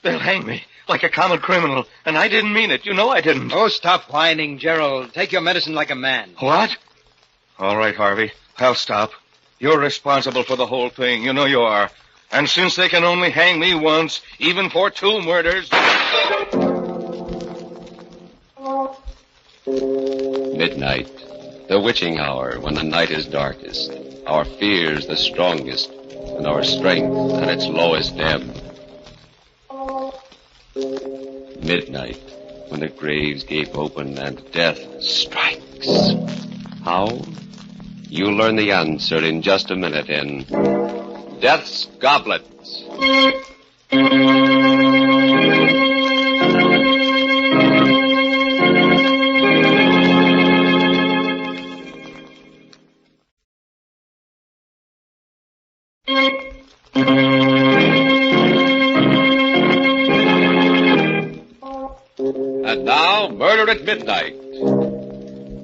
They'll hang me like a common criminal, and I didn't mean it. You know I didn't. Oh, stop whining, Gerald. Take your medicine like a man. What? All right, Harvey. I'll stop. You're responsible for the whole thing. You know you are. And since they can only hang me once, even for 2 murders... Midnight, the witching hour when the night is darkest, our fears the strongest, and our strength at its lowest ebb. Midnight, when the graves gape open and death strikes. How? You'll learn the answer in just a minute in Death's Goblet. And now, Murder at Midnight.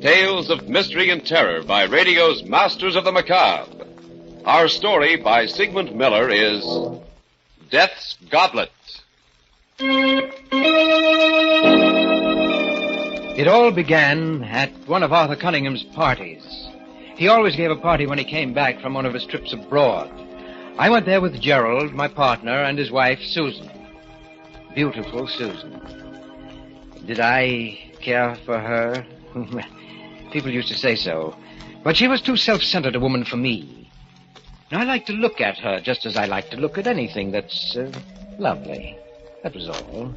Tales of mystery and terror by radio's Masters of the Macabre. Our story by Sigmund Miller is Death's Goblet. It all began at one of Arthur Cunningham's parties. He always gave a party when he came back from one of his trips abroad. I went there with Gerald, my partner, and his wife, Susan. Beautiful Susan. Did I care for her? People used to say so. But she was too self-centered a woman for me. I like to look at her just as I like to look at anything that's lovely. That was all.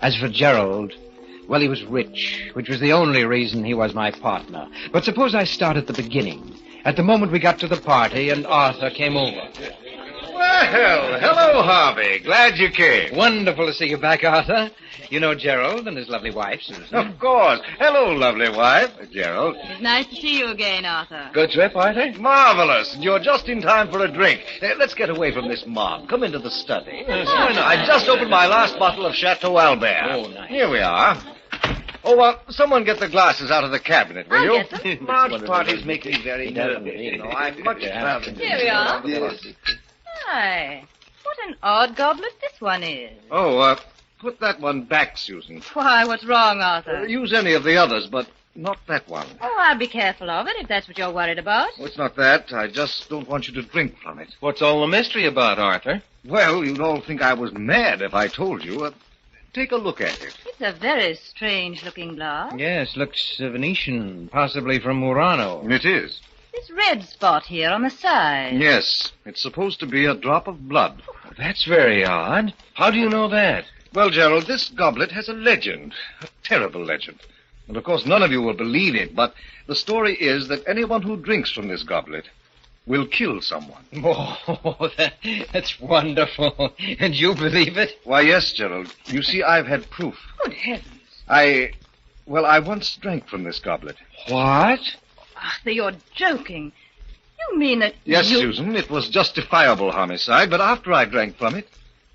As for Gerald, well, he was rich, which was the only reason he was my partner. But suppose I start at the beginning, at the moment we got to the party and Arthur came over. Well, hello, Harvey. Glad you came. Wonderful to see you back, Arthur. You know Gerald and his lovely wife, Susan. Of course. Hello, lovely wife. Gerald. It's nice to see you again, Arthur. Good trip, Arthur? Marvelous. And you're just in time for a drink. Let's get away from this mob. Come into the study. I just opened my last bottle of Chateau Albert. Oh, nice. Here we are. Oh, someone get the glasses out of the cabinet, will I'll you? get them. Large parties make me very nervous. You know, I'm much rather... Here we are. Hi. What an odd goblet this one is. Oh, put that one back, Susan. Why, what's wrong, Arthur? Use any of the others, but not that one. Oh, I'll be careful of it if that's what you're worried about. Oh, it's not that. I just don't want you to drink from it. What's all the mystery about, Arthur? Well, you'd all think I was mad if I told you. Take a look at it. It's a very strange-looking glass. Yes, looks Venetian, possibly from Murano. It is. This red spot here on the side. Yes, it's supposed to be a drop of blood. That's very odd. How do you know that? Well, Gerald, this goblet has a legend. A terrible legend. And, of course, none of you will believe it, but the story is that anyone who drinks from this goblet will kill someone. Oh, that's wonderful. And you believe it? Why, yes, Gerald. You see, I've had proof. Good heavens. I once drank from this goblet. What? Arthur, you're joking. You mean that Yes, you... Susan, it was justifiable homicide, but after I drank from it,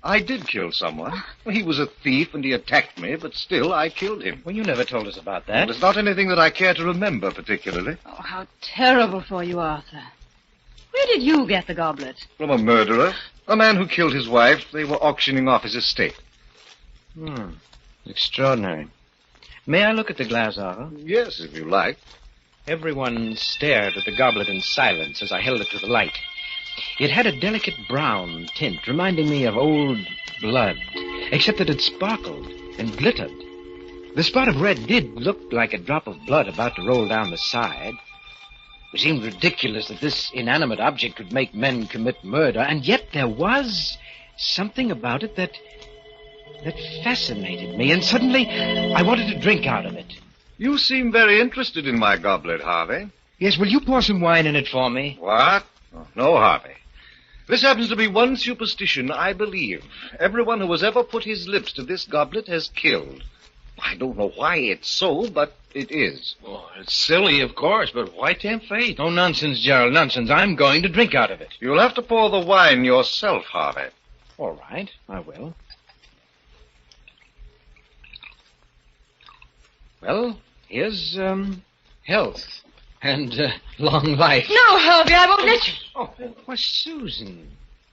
I did kill someone. He was a thief and he attacked me, but still I killed him. Well, you never told us about that. It's not anything that I care to remember particularly. Oh, how terrible for you, Arthur. Where did you get the goblet? From a murderer, a man who killed his wife. They were auctioning off his estate. Extraordinary. May I look at the glass, Arthur? Yes, if you like. Everyone stared at the goblet in silence as I held it to the light. It had a delicate brown tint, reminding me of old blood, except that it sparkled and glittered. The spot of red did look like a drop of blood about to roll down the side. It seemed ridiculous that this inanimate object would make men commit murder, and yet there was something about it that fascinated me, and suddenly I wanted to drink out of it. You seem very interested in my goblet, Harvey. Yes, will you pour some wine in it for me? What? Oh, no, Harvey. This happens to be one superstition I believe. Everyone who has ever put his lips to this goblet has killed. I don't know why it's so, but it is. Oh, it's silly, of course, but why tempt fate? Oh, nonsense, Gerald, nonsense. I'm going to drink out of it. You'll have to pour the wine yourself, Harvey. All right, I will. Well, here's, health and long life. No, Harvey, I won't let you. Oh, why, Susan,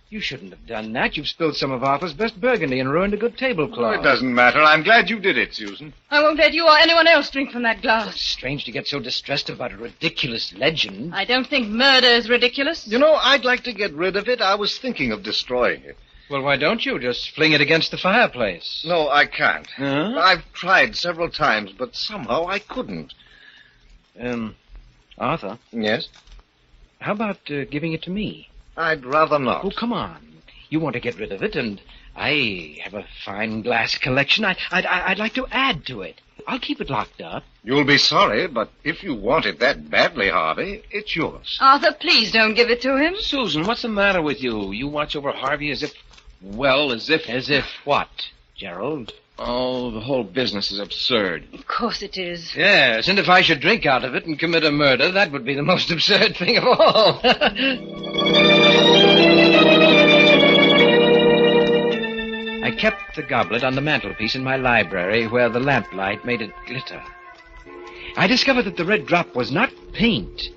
you shouldn't have done that. You've spilled some of Arthur's best burgundy and ruined a good tablecloth. It doesn't matter. I'm glad you did it, Susan. I won't let you or anyone else drink from that It's glass. strange to get so distressed about a ridiculous legend. I don't think murder is ridiculous. You know, I'd like to get rid of it. I was thinking of destroying it. Well, why don't you just fling it against the fireplace? No, I can't. Huh? I've tried several times, but somehow I couldn't. Arthur, Yes? how about giving it to me? I'd rather not. Oh, come on. You want to get rid of it, and I have a fine glass collection. I'd like to add to it. I'll keep it locked up. You'll be sorry, but if you want it that badly, Harvey, it's yours. Arthur, please don't give it to him. Susan, what's the matter with you? You watch over Harvey as if... Well, as if... As if what, Gerald? Oh, the whole business is absurd. Of course it is. Yes, and if I should drink out of it and commit a murder, that would be the most absurd thing of all. I kept the goblet on the mantelpiece in my library where the lamplight made it glitter. I discovered that the red drop was not paint.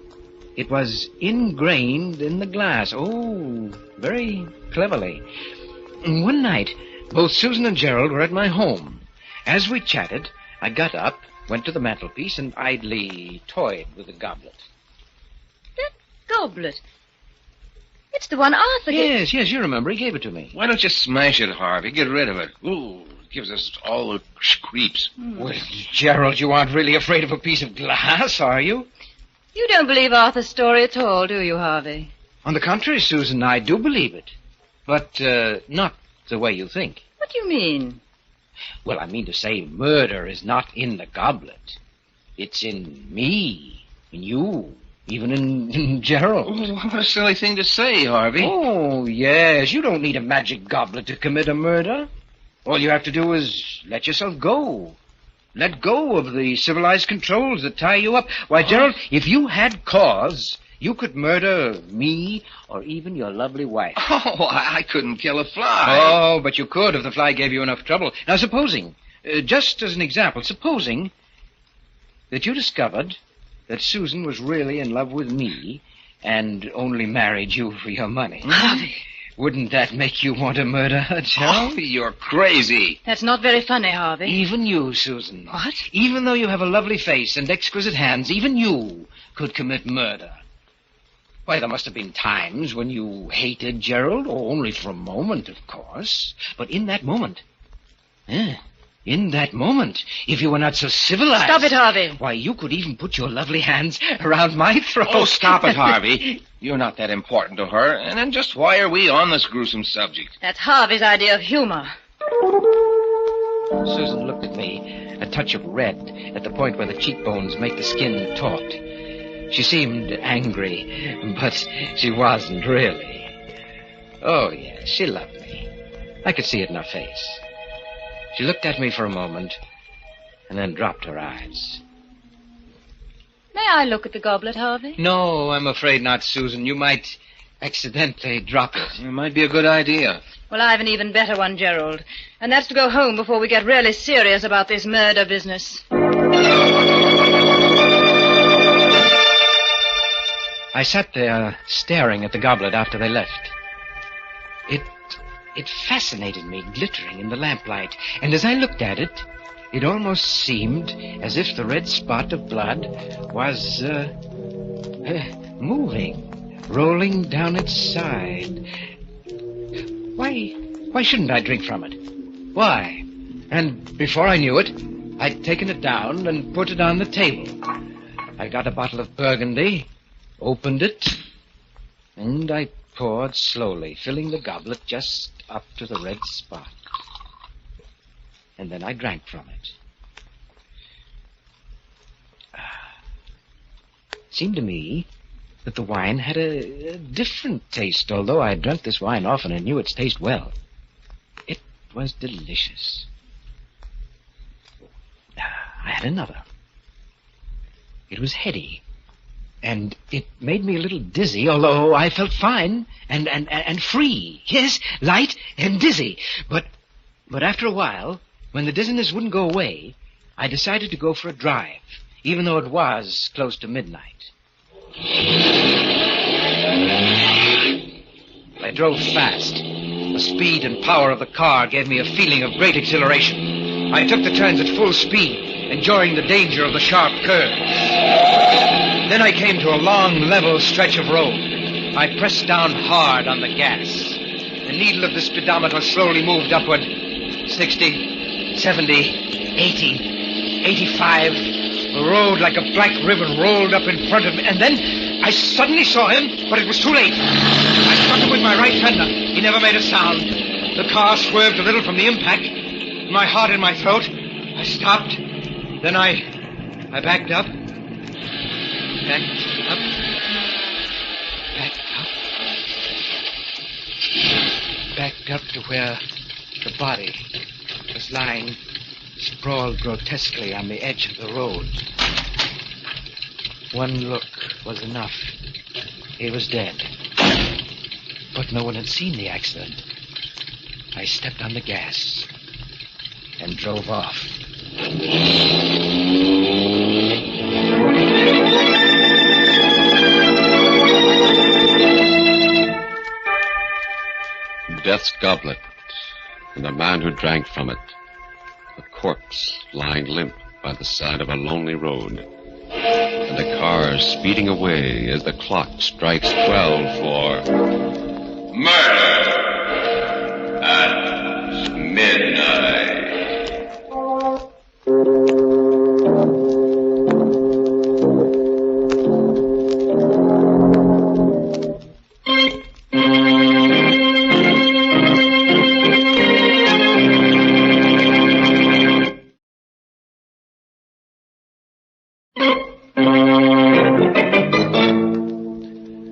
It was ingrained in the glass. Oh, very cleverly. One night, both Susan and Gerald were at my home. As we chatted, I got up, went to the mantelpiece, and idly toyed with the goblet. That goblet. It's the one Arthur gave. Yes, you remember. He gave it to me. Why don't you smash it, Harvey? Get rid of it. Ooh, it gives us all the creeps. Well, Gerald, you aren't really afraid of a piece of glass, are you? You don't believe Arthur's story at all, do you, Harvey? On the contrary, Susan, I do believe it. But not the way you think. What do you mean? Well, I mean to say murder is not in the goblet. It's in me, in you, even in Gerald. Oh, what a silly thing to say, Harvey. Oh, yes, you don't need a magic goblet to commit a murder. All you have to do is let yourself go. Let go of the civilized controls that tie you up. Why, Gerald, if you had cause, you could murder me or even your lovely wife. Oh, I couldn't kill a fly. Oh, but you could if the fly gave you enough trouble. Now, supposing, just as an example, supposing that you discovered that Susan was really in love with me and only married you for your money. Harvey. Wouldn't that make you want to murder her, Gerald? Oh, you're crazy. That's not very funny, Harvey. Even you, Susan. What? Even though you have a lovely face and exquisite hands, even you could commit murder. Why, there must have been times when you hated Gerald, or only for a moment, of course. But in that moment, if you were not so civilized... Stop it, Harvey. Why, you could even put your lovely hands around my throat. Oh, stop it, Harvey. You're not that important to her. And then just why are we on this gruesome subject? That's Harvey's idea of humor. Susan looked at me, a touch of red at the point where the cheekbones make the skin taut. She seemed angry, but she wasn't really. Oh, yes, she loved me. I could see it in her face. She looked at me for a moment, and then dropped her eyes. May I look at the goblet, Harvey? No, I'm afraid not, Susan. You might accidentally drop it. It might be a good idea. Well, I have an even better one, Gerald. And that's to go home before we get really serious about this murder business. I sat there staring at the goblet after they left. It fascinated me, glittering in the lamplight. And as I looked at it, it almost seemed as if the red spot of blood was, moving, rolling down its side. Why shouldn't I drink from it? Why? And before I knew it, I'd taken it down and put it on the table. I got a bottle of Burgundy, opened it, and I poured slowly, filling the goblet just up to the red spot. And then I drank from it. It seemed to me that the wine had a different taste, although I had drunk this wine often and knew its taste well. It was delicious. I had another. It was heady, And it made me a little dizzy, although I felt fine and free. Yes, light and dizzy. But after a while, when the dizziness wouldn't go away, I decided to go for a drive, even though it was close to midnight. I drove fast. The speed and power of the car gave me a feeling of great exhilaration. I took the turns at full speed, enjoying the danger of the sharp curves. Then I came to a long, level stretch of road. I pressed down hard on the gas. The needle of the speedometer slowly moved upward. 60, 70, 80, 85. The road, like a black ribbon, rolled up in front of me, and then I suddenly saw him, but it was too late. I struck him with my right fender. He never made a sound. The car swerved a little from the impact. My heart in my throat. I stopped. Then I backed up. Backed up. Backed up. Backed up to where the body was lying sprawled grotesquely on the edge of the road. One look was enough. He was dead. But no one had seen the accident. I stepped on the gas and drove off. Death's goblet, and the man who drank from it. A corpse lying limp by the side of a lonely road. And the car speeding away as the clock strikes 12 for murder at midnight.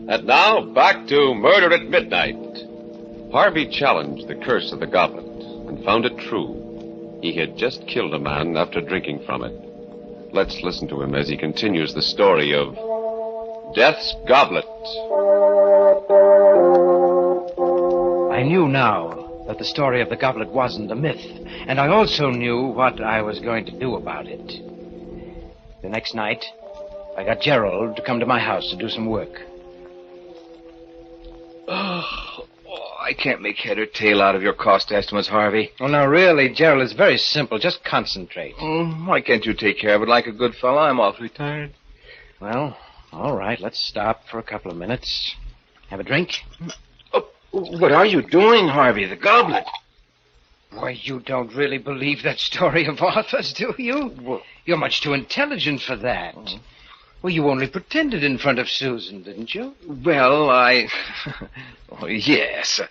And now, back to Murder at Midnight. Harvey challenged the curse of the goblet and found it true. He had just killed a man after drinking from it. Let's listen to him as he continues the story of Death's Goblet. I knew now that the story of the goblet wasn't a myth, and I also knew what I was going to do about it. The next night, I got Gerald to come to my house to do some work. I can't make head or tail out of your cost estimates, Harvey. Well, now, really, Gerald, it's very simple. Just concentrate. Why can't you take care of it like a good fellow? I'm awfully tired. Well, all right, let's stop for a couple of minutes. Have a drink? Oh, what are you doing, Harvey? The goblet. Why, you don't really believe that story of Arthur's, do you? Well, you're much too intelligent for that. Well, you only pretended in front of Susan, didn't you? Well, I... oh, yes.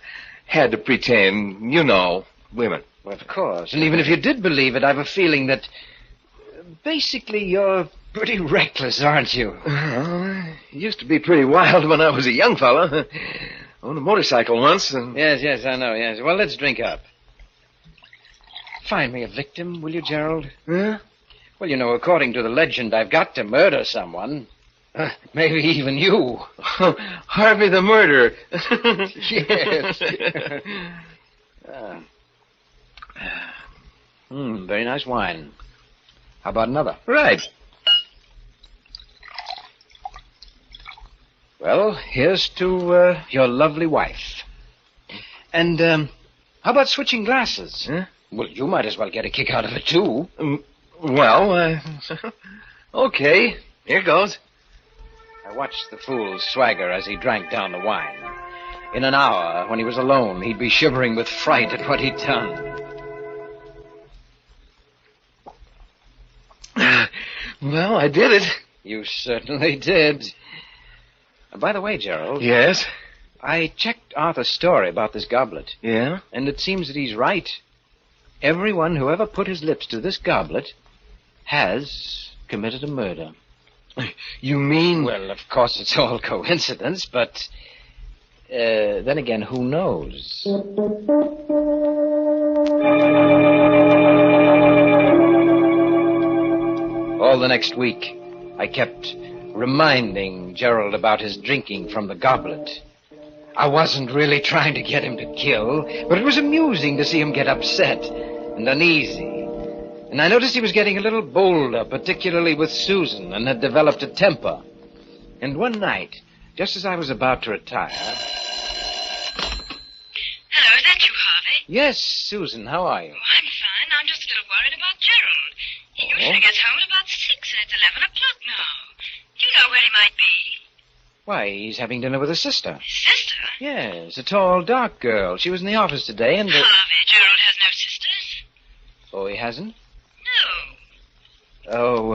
Had to pretend. You know, women. Well, of course. And even if you did believe it, I've a feeling that... basically, you're pretty reckless, aren't you? Used to be pretty wild when I was a young fella. On a motorcycle once. And... Yes, I know, yes. Well, let's drink up. Find me a victim, will you, Gerald? Huh? Well, you know, according to the legend, I've got to murder someone. Maybe even you. Harvey the murderer. Yes. Very nice wine. How about another? Right. Well, here's to your lovely wife. And how about switching glasses? Huh? Well, you might as well get a kick out of it, too. Well, okay. Here goes. I watched the fool swagger as he drank down the wine. In an hour, when he was alone, he'd be shivering with fright at what he'd done. Well, I did it. You certainly did. By the way, Gerald. Yes? I checked Arthur's story about this goblet. Yeah? And it seems that he's right. Everyone who ever put his lips to this goblet has committed a murder. You mean... Well, of course, it's all coincidence, but... then again, who knows? All the next week, I kept reminding Gerald about his drinking from the goblet. I wasn't really trying to get him to kill, but it was amusing to see him get upset and uneasy. And I noticed he was getting a little bolder, particularly with Susan, and had developed a temper. And one night, just as I was about to retire... Hello, is that you, Harvey? Yes, Susan, how are you? Oh, I'm fine. I'm just a little worried about Gerald. He usually gets home at about 6, and it's 11 o'clock now. Do you know where he might be? Why, he's having dinner with his sister. His sister? Yes, a tall, dark girl. She was in the office today, and... Harvey, Gerald has no sisters. Oh, he hasn't? No. Oh,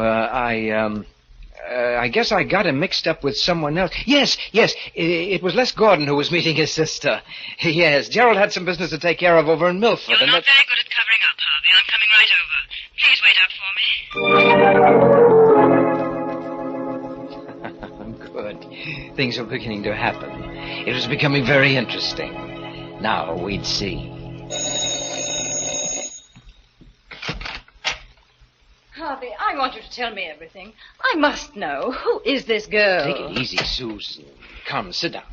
I guess I got him mixed up with someone else. Yes, it was Les Gordon who was meeting his sister. Yes, Gerald had some business to take care of over in Milford. You're not very good at covering up, Harvey. I'm coming right over. Please wait up for me. Good. Things were beginning to happen. It was becoming very interesting. Now we'd see. Harvey, I want you to tell me everything. I must know. Who is this girl? Take it easy, Susan. Come, sit down.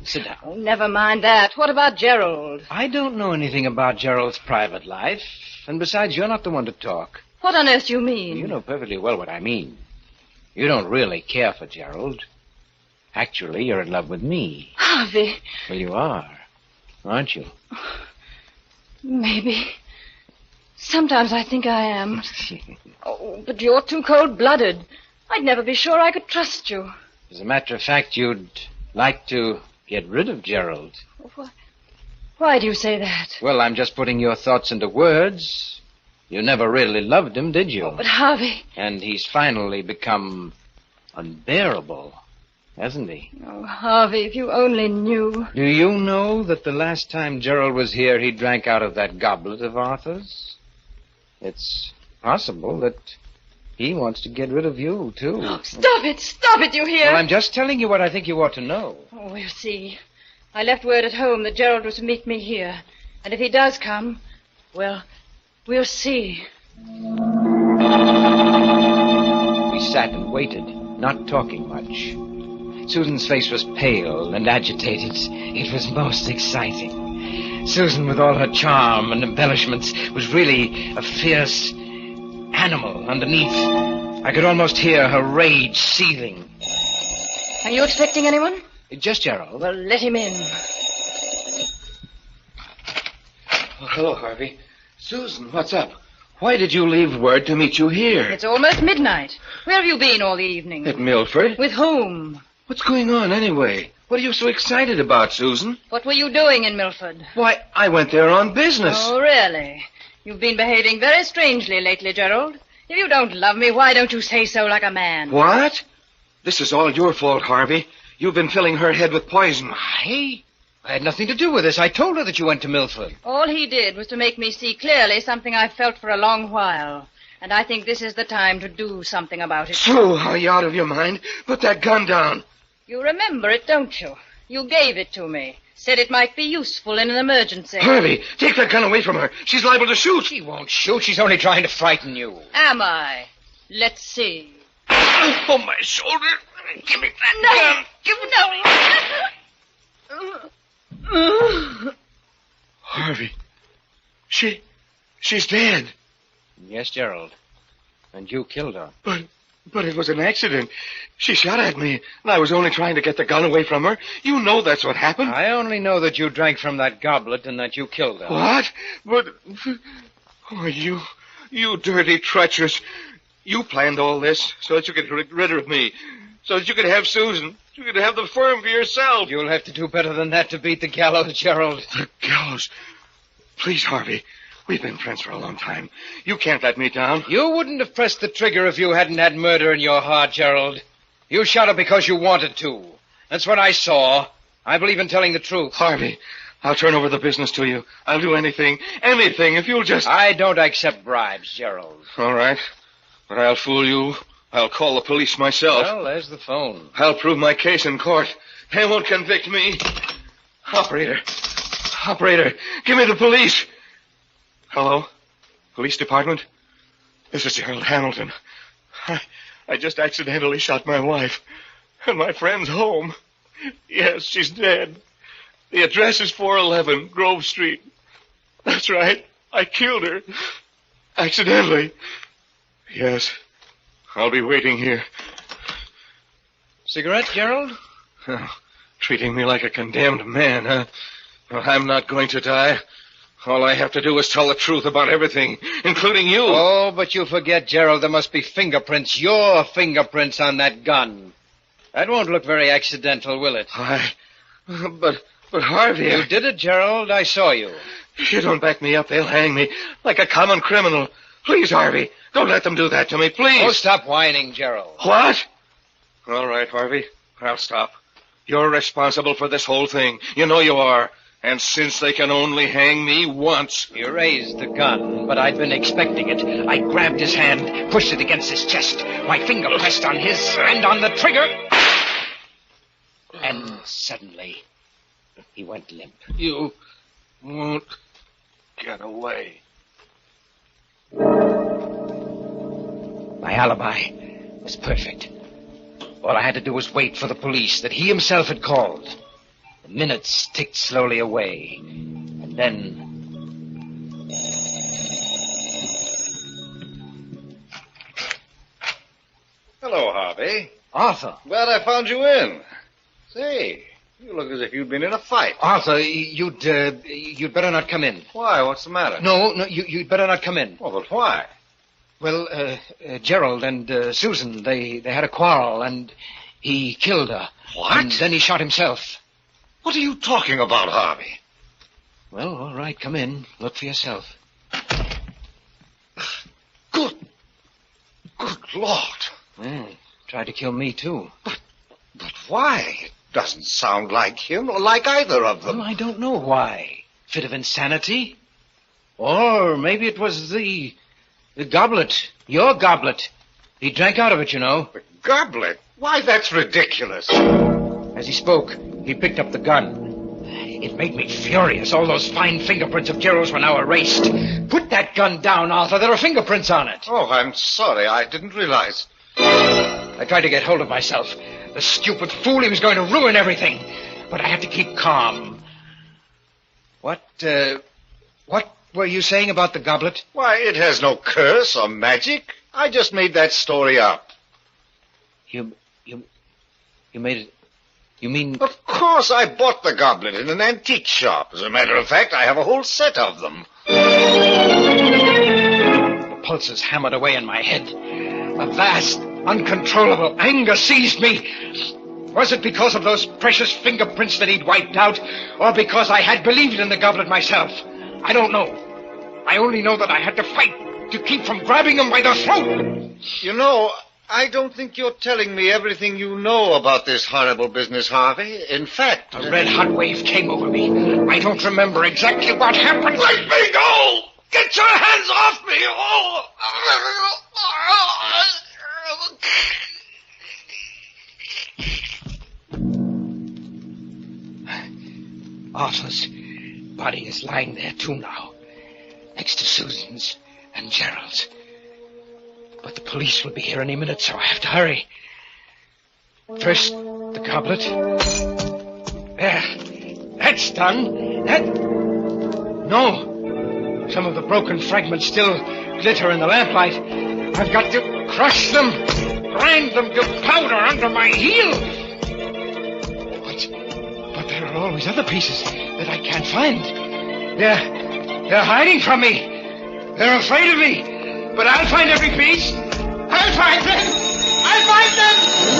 Oh, never mind that. What about Gerald? I don't know anything about Gerald's private life. And besides, you're not the one to talk. What on earth do you mean? You know perfectly well what I mean. You don't really care for Gerald. Actually, you're in love with me. Harvey. Well, you are, aren't you? Maybe. Sometimes I think I am. Oh, but you're too cold-blooded. I'd never be sure I could trust you. As a matter of fact, you'd like to get rid of Gerald. Why do you say that? Well, I'm just putting your thoughts into words. You never really loved him, did you? Oh, but Harvey... And he's finally become unbearable, hasn't he? Oh, Harvey, if you only knew. Do you know that the last time Gerald was here, he drank out of that goblet of Arthur's? It's possible that he wants to get rid of you, too. Oh, stop it, you hear? Well, I'm just telling you what I think you ought to know. Oh, we'll see. I left word at home that Gerald was to meet me here. And if he does come, well, we'll see. We sat and waited, not talking much. Susan's face was pale and agitated. It was most exciting. Susan, with all her charm and embellishments, was really a fierce animal underneath. I could almost hear her rage seething. Are you expecting anyone? Just Gerald. Well, let him in. Oh, hello, Harvey. Susan, what's up? Why did you leave word to meet you here? It's almost midnight. Where have you been all the evening? At Milford? With whom? What's going on, anyway? What are you so excited about, Susan? What were you doing in Milford? Why, I went there on business. Oh, really? You've been behaving very strangely lately, Gerald. If you don't love me, why don't you say so like a man? What? This is all your fault, Harvey. You've been filling her head with poison. I had nothing to do with this. I told her that you went to Milford. All he did was to make me see clearly something I've felt for a long while. And I think this is the time to do something about it. So, are you out of your mind? Put that gun down. You remember it, don't you? You gave it to me. Said it might be useful in an emergency. Harvey, take that gun away from her. She's liable to shoot. She won't shoot. She's only trying to frighten you. Am I? Let's see. Oh, my shoulder. Give me that gun. Give it no. Harvey, she's dead. Yes, Gerald. And you killed her. But it was an accident. She shot at me, and I was only trying to get the gun away from her. You know that's what happened. I only know that you drank from that goblet and that you killed her. What? But... Oh, you dirty, treacherous... You planned all this so that you could get rid of me, so that you could have Susan, you could have the firm for yourself. You'll have to do better than that to beat the gallows, Gerald. The gallows? Please, Harvey, we've been friends for a long time. You can't let me down. You wouldn't have pressed the trigger if you hadn't had murder in your heart, Gerald. You shot her because you wanted to. That's what I saw. I believe in telling the truth. Harvey, I'll turn over the business to you. I'll do anything if you'll just... I don't accept bribes, Gerald. All right. But I'll fool you. I'll call the police myself. Well, there's the phone. I'll prove my case in court. They won't convict me. Operator, give me the police. Hello? Police department? This is Gerald Hamilton. I just accidentally shot my wife. And my friend's home. Yes, she's dead. The address is 411 Grove Street. That's right. I killed her. Accidentally. Yes. I'll be waiting here. Cigarette, Gerald? Oh, treating me like a condemned man, huh? Well, I'm not going to die. All I have to do is tell the truth about everything, including you. Oh, but you forget, Gerald, there must be fingerprints, your fingerprints on that gun. That won't look very accidental, will it? But Harvey... You did it, Gerald. I saw you. If you don't back me up, they'll hang me like a common criminal. Please, Harvey, don't let them do that to me, please. Oh, stop whining, Gerald. What? All right, Harvey, I'll stop. You're responsible for this whole thing. You know you are. And since they can only hang me once... You raised the gun, but I'd been expecting it. I grabbed his hand, pushed it against his chest. My finger pressed on his and on the trigger. And suddenly, he went limp. You won't get away. My alibi was perfect. All I had to do was wait for the police that he himself had called. The minutes ticked slowly away. And then... Hello, Harvey. Arthur. Glad I found you in. Say, you look as if you'd been in a fight. Arthur, you'd better not come in. Why? What's the matter? No, you'd better not come in. Well, but why? Well, Gerald and Susan, they had a quarrel, and he killed her. What? And then he shot himself. What are you talking about, Harvey? Well, all right, come in. Look for yourself. Good Lord. Well, tried to kill me, too. But why? It doesn't sound like him or like either of them. Well, I don't know why. Fit of insanity? Or maybe it was the goblet. Your goblet. He drank out of it, you know. The goblet? Why, that's ridiculous. As he spoke, he picked up the gun. It made me furious. All those fine fingerprints of Gerald's were now erased. Put that gun down, Arthur. There are fingerprints on it. Oh, I'm sorry. I didn't realize. I tried to get hold of myself. The stupid fool, he was going to ruin everything. But I had to keep calm. What were you saying about the goblet? Why, it has no curse or magic. I just made that story up. You made it... You mean... Of course, I bought the goblet in an antique shop. As a matter of fact, I have a whole set of them. The pulses hammered away in my head. A vast, uncontrollable anger seized me. Was it because of those precious fingerprints that he'd wiped out, or because I had believed in the goblet myself? I don't know. I only know that I had to fight to keep from grabbing him by the throat. You know, I don't think you're telling me everything you know about this horrible business, Harvey. In fact... A red-hot wave came over me. I don't remember exactly what happened. Let me go! Get your hands off me! Oh! Arthur's body is lying there, too, now. Next to Susan's and Gerald's. But the police will be here any minute, so I have to hurry. First, the goblet. There. That's done. No. Some of the broken fragments still glitter in the lamplight. I've got to crush them, grind them to powder under my heel. But there are always other pieces that I can't find. They're hiding from me. They're afraid of me. But I'll find every piece. I'll find them. I'll find them.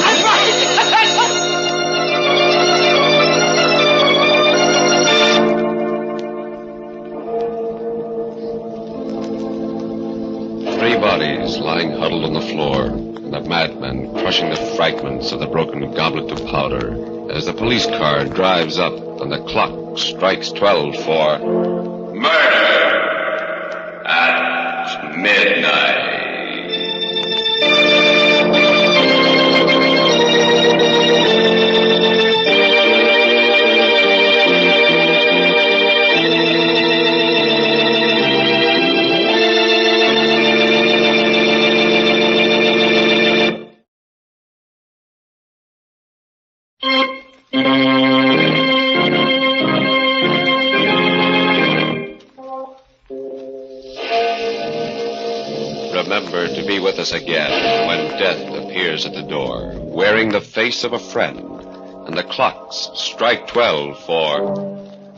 I'll find them. Three bodies lying huddled on the floor, and the madman crushing the fragments of the broken goblet to powder as the police car drives up and the clock strikes 12 for murder at midnight. remember to be with us again when death appears at the door, wearing the face of a friend, and the clocks strike 12 for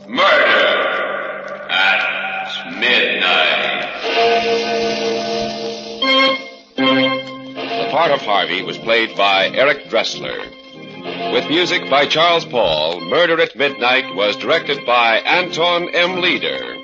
Murder at Midnight. The part of Harvey was played by Eric Dressler. With music by Charles Paul, Murder at Midnight was directed by Anton M. Leader.